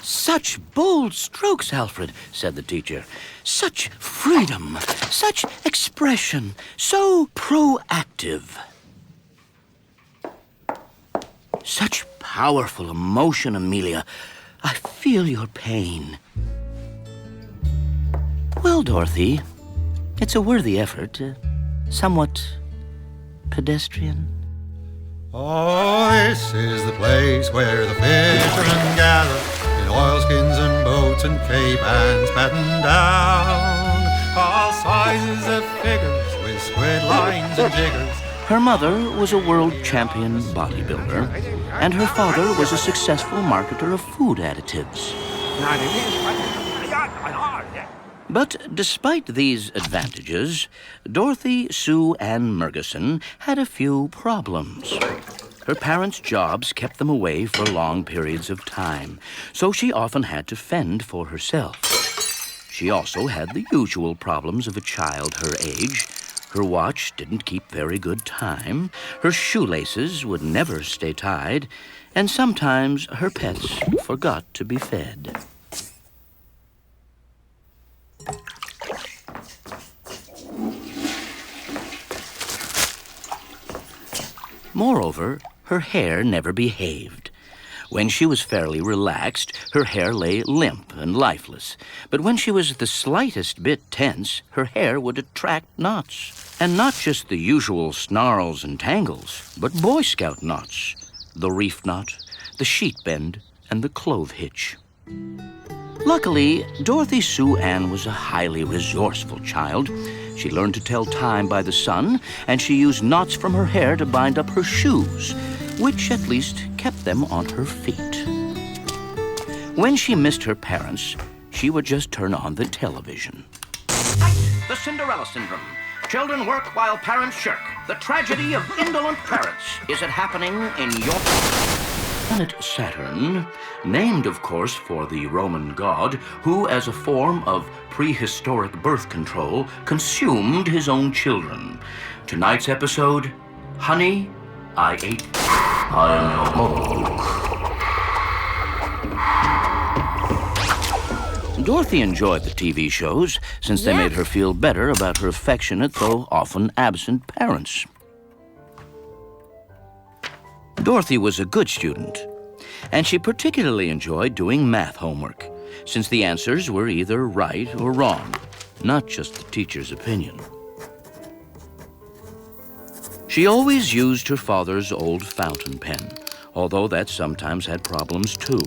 Such bold strokes, Alfred, said the teacher. Such freedom, such expression, so proactive. Such powerful emotion, Amelia. I feel your pain. Well, Dorothy, it's a worthy effort, somewhat pedestrian. Oh, this is the place where the fishermen gather in oilskins and boats and cape hands battened down. All sizes of figures with squid lines and jiggers. Her mother was a world champion bodybuilder, and her father was a successful marketer of food additives. But despite these advantages, Dorothy Sue Ann Murgison had a few problems. Her parents' jobs kept them away for long periods of time, so she often had to fend for herself. She also had the usual problems of a child her age. Her watch didn't keep very good time, her shoelaces would never stay tied, and sometimes her pets forgot to be fed. Moreover, her hair never behaved. When she was fairly relaxed, her hair lay limp and lifeless. But when she was the slightest bit tense, her hair would attract knots. And not just the usual snarls and tangles, but Boy Scout knots. The reef knot, the sheet bend, and the clove hitch. Luckily, Dorothy Sue Ann was a highly resourceful child. She learned to tell time by the sun, and she used knots from her hair to bind up her shoes, which at least kept them on her feet. When she missed her parents, she would just turn on the television. The Cinderella Syndrome. Children work while parents shirk. The tragedy of indolent parents. Is it happening in your... Planet Saturn, named, of course, for the Roman god, who, as a form of prehistoric birth control, consumed his own children. Tonight's episode, Honey, I Ate... I know. Dorothy enjoyed the TV shows, since they made her feel better about her affectionate, though often absent, parents. Dorothy was a good student, and she particularly enjoyed doing math homework, since the answers were either right or wrong, not just the teacher's opinion. She always used her father's old fountain pen, although that sometimes had problems too.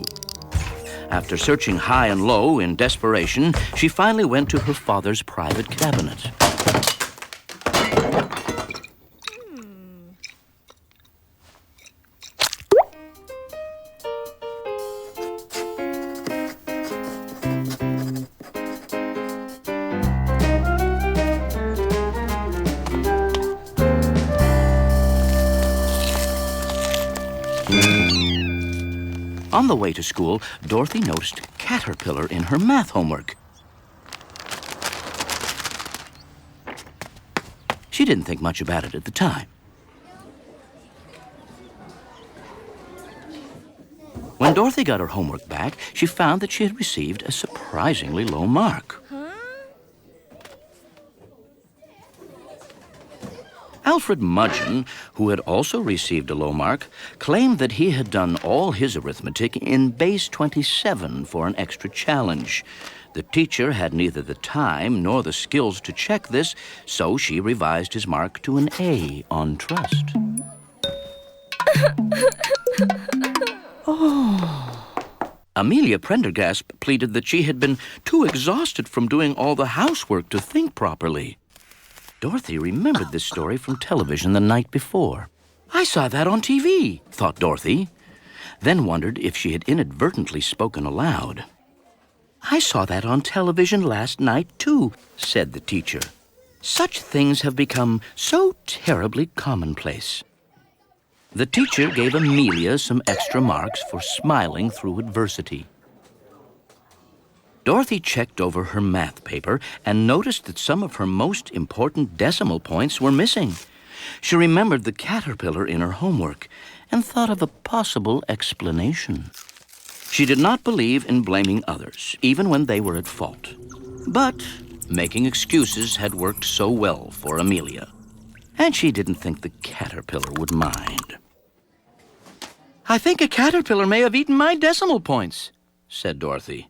After searching high and low in desperation, she finally went to her father's private cabinet. On the way to school, Dorothy noticed caterpillar in her math homework. She didn't think much about it at the time. When Dorothy got her homework back, she found that she had received a surprisingly low mark. Alfred Mudgeon, who had also received a low mark, claimed that he had done all his arithmetic in base 27 for an extra challenge. The teacher had neither the time nor the skills to check this, so she revised his mark to an A on trust. Amelia Prendergast pleaded that she had been too exhausted from doing all the housework to think properly. Dorothy remembered this story from television the night before. I saw that on TV, thought Dorothy, then wondered if she had inadvertently spoken aloud. I saw that on television last night, too, said the teacher. Such things have become so terribly commonplace. The teacher gave Amelia some extra marks for smiling through adversity. Dorothy checked over her math paper and noticed that some of her most important decimal points were missing. She remembered the caterpillar in her homework and thought of a possible explanation. She did not believe in blaming others, even when they were at fault. But making excuses had worked so well for Amelia, and she didn't think the caterpillar would mind. "I think a caterpillar may have eaten my decimal points," said Dorothy.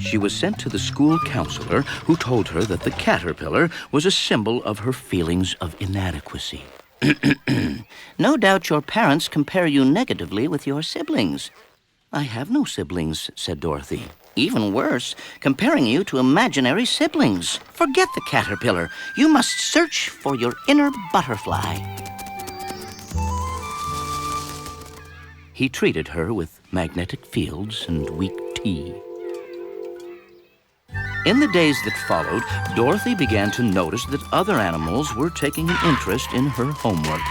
She was sent to the school counselor, who told her that the caterpillar was a symbol of her feelings of inadequacy. "No doubt your parents compare you negatively with your siblings." "I have no siblings," said Dorothy. "Even worse, comparing you to imaginary siblings. Forget the caterpillar. You must search for your inner butterfly." He treated her with magnetic fields and weak tea. In the days that followed, Dorothy began to notice that other animals were taking an interest in her homework.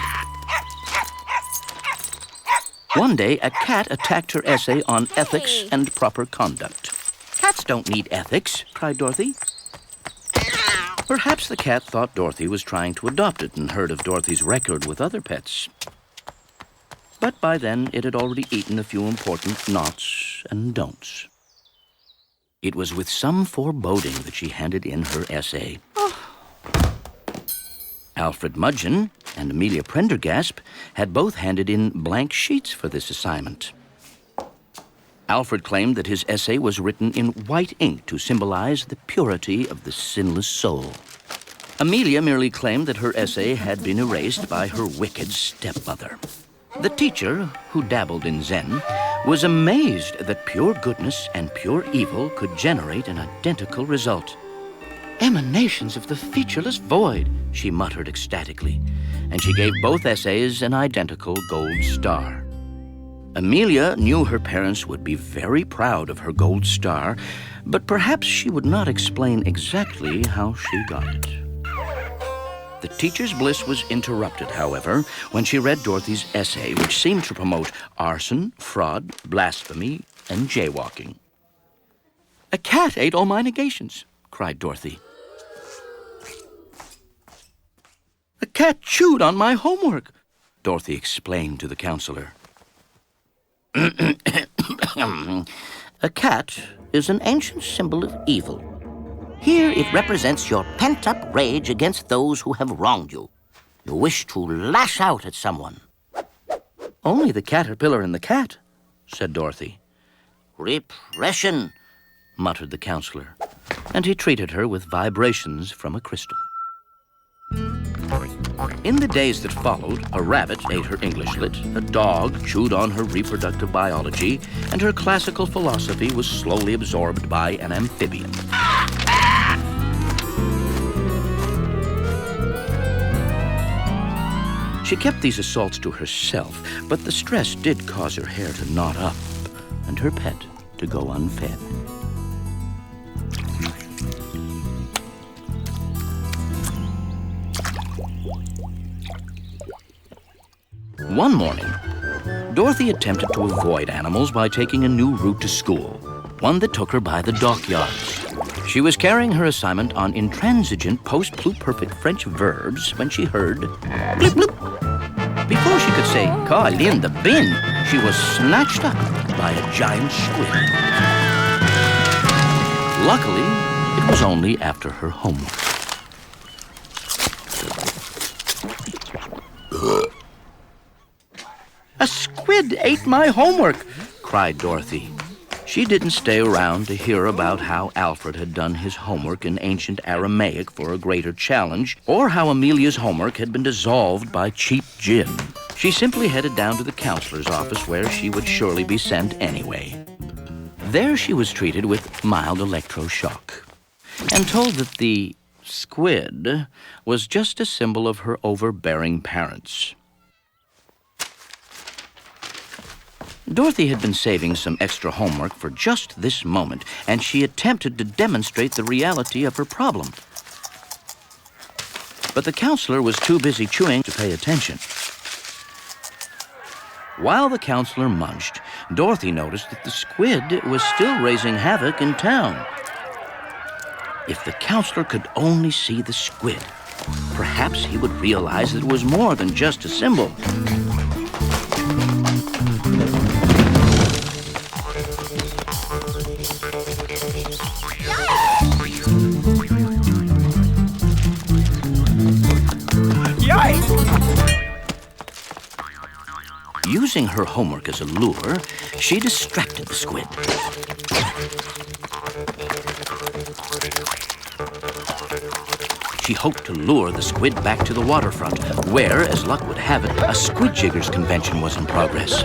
One day, a cat attacked her essay on ethics and proper conduct. "Cats don't need ethics," cried Dorothy. Perhaps the cat thought Dorothy was trying to adopt it and heard of Dorothy's record with other pets. But by then, it had already eaten a few important nots and don'ts. It was with some foreboding that she handed in her essay. Alfred Mudgeon and Amelia Prendergast had both handed in blank sheets for this assignment. Alfred claimed that his essay was written in white ink to symbolize the purity of the sinless soul. Amelia merely claimed that her essay had been erased by her wicked stepmother. The teacher, who dabbled in Zen, was amazed that pure goodness and pure evil could generate an identical result. "Emanations of the featureless void," she muttered ecstatically, and she gave both essays an identical gold star. Amelia knew her parents would be very proud of her gold star, but perhaps she would not explain exactly how she got it. The teacher's bliss was interrupted, however, when she read Dorothy's essay, which seemed to promote arson, fraud, blasphemy, and jaywalking. "A cat ate all my negations," cried Dorothy. "A cat chewed on my homework," Dorothy explained to the counselor. "A cat is an ancient symbol of evil. Here it represents your pent-up rage against those who have wronged you. You wish to lash out at someone." "Only the caterpillar and the cat," said Dorothy. "Repression," muttered the counselor, and he treated her with vibrations from a crystal. In the days that followed, a rabbit ate her English lit, a dog chewed on her reproductive biology, and her classical philosophy was slowly absorbed by an amphibian. She kept these assaults to herself, but the stress did cause her hair to knot up and her pet to go unfed. One morning, Dorothy attempted to avoid animals by taking a new route to school, one that took her by the dockyards. She was carrying her assignment on intransigent post-pluperfect French verbs when she heard bloop bloop. Before she could say, "Call in the bin," she was snatched up by a giant squid. Luckily, it was only after her homework. "A squid ate my homework," cried Dorothy. She didn't stay around to hear about how Alfred had done his homework in ancient Aramaic for a greater challenge, or how Amelia's homework had been dissolved by cheap gin. She simply headed down to the counselor's office, where she would surely be sent anyway. There she was treated with mild electroshock and told that the squid was just a symbol of her overbearing parents. Dorothy had been saving some extra homework for just this moment, and she attempted to demonstrate the reality of her problem. But the counselor was too busy chewing to pay attention. While the counselor munched, Dorothy noticed that the squid was still raising havoc in town. If the counselor could only see the squid, perhaps he would realize that it was more than just a symbol. Using her homework as a lure, she distracted the squid. She hoped to lure the squid back to the waterfront, where, as luck would have it, a squid jiggers convention was in progress.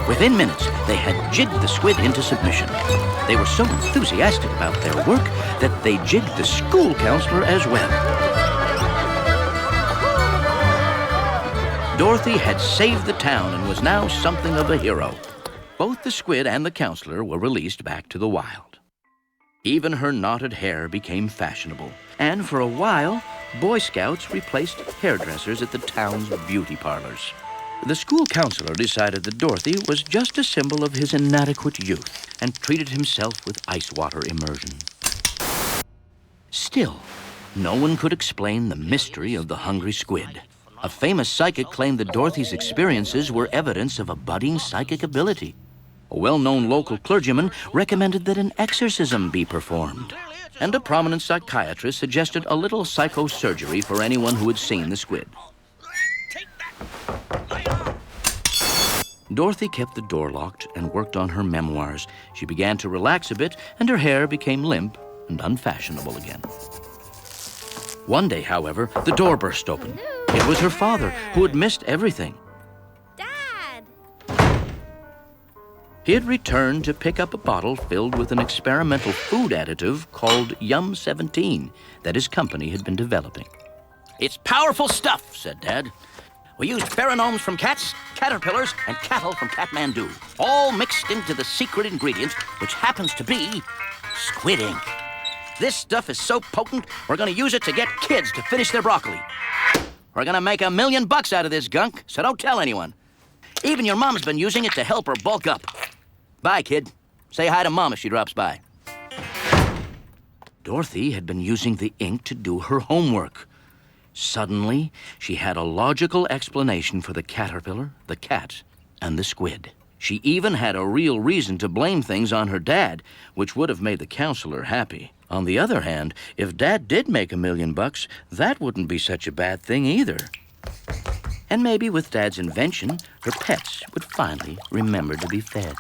Within minutes, they had jigged the squid into submission. They were so enthusiastic about their work that they jigged the school counselor as well. Dorothy had saved the town and was now something of a hero. Both the squid and the counselor were released back to the wild. Even her knotted hair became fashionable, and for a while, Boy Scouts replaced hairdressers at the town's beauty parlors. The school counselor decided that Dorothy was just a symbol of his inadequate youth and treated himself with ice water immersion. Still, no one could explain the mystery of the hungry squid. A famous psychic claimed that Dorothy's experiences were evidence of a budding psychic ability. A well-known local clergyman recommended that an exorcism be performed. And a prominent psychiatrist suggested a little psychosurgery for anyone who had seen the squid. Dorothy kept the door locked and worked on her memoirs. She began to relax a bit, and her hair became limp and unfashionable again. One day, however, the door burst open. It was her father, who had missed everything. Dad! He had returned to pick up a bottle filled with an experimental food additive called Yum 17 that his company had been developing. "It's powerful stuff," said Dad. "We used pheromones from cats, caterpillars, and cattle from Kathmandu, all mixed into the secret ingredient, which happens to be squid ink. This stuff is so potent, we're going to use it to get kids to finish their broccoli. We're going to make $1 million out of this gunk, so don't tell anyone. Even your mom's been using it to help her bulk up. Bye, kid. Say hi to Mom if she drops by." Dorothy had been using the ink to do her homework. Suddenly, she had a logical explanation for the caterpillar, the cat, and the squid. She even had a real reason to blame things on her dad, which would have made the counselor happy. On the other hand, if Dad did make $1 million, that wouldn't be such a bad thing either. And maybe with Dad's invention, her pets would finally remember to be fed.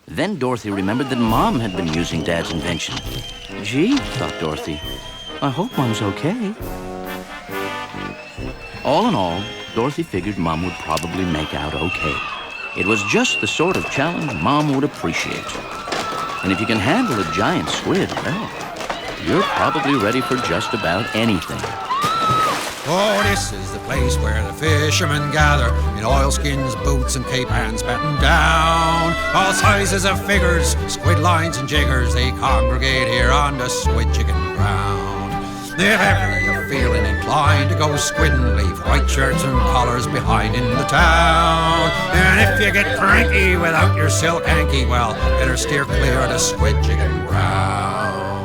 Then Dorothy remembered that Mom had been using Dad's invention. Gee, thought Dorothy, I hope Mom's okay. All in all, Dorothy figured Mom would probably make out okay. It was just the sort of challenge Mom would appreciate. And if you can handle a giant squid, well, you're probably ready for just about anything. Oh, this is the place where the fishermen gather in oilskins, boots, and cape hands battened down. All sizes of figures, squid lines and jiggers, they congregate here on the squid chicken ground. If ever you're feeling inclined to go squidding, leave white shirts and collars behind in the town. And if you get cranky without your silk hanky, well, better steer clear of the squid chicken ground.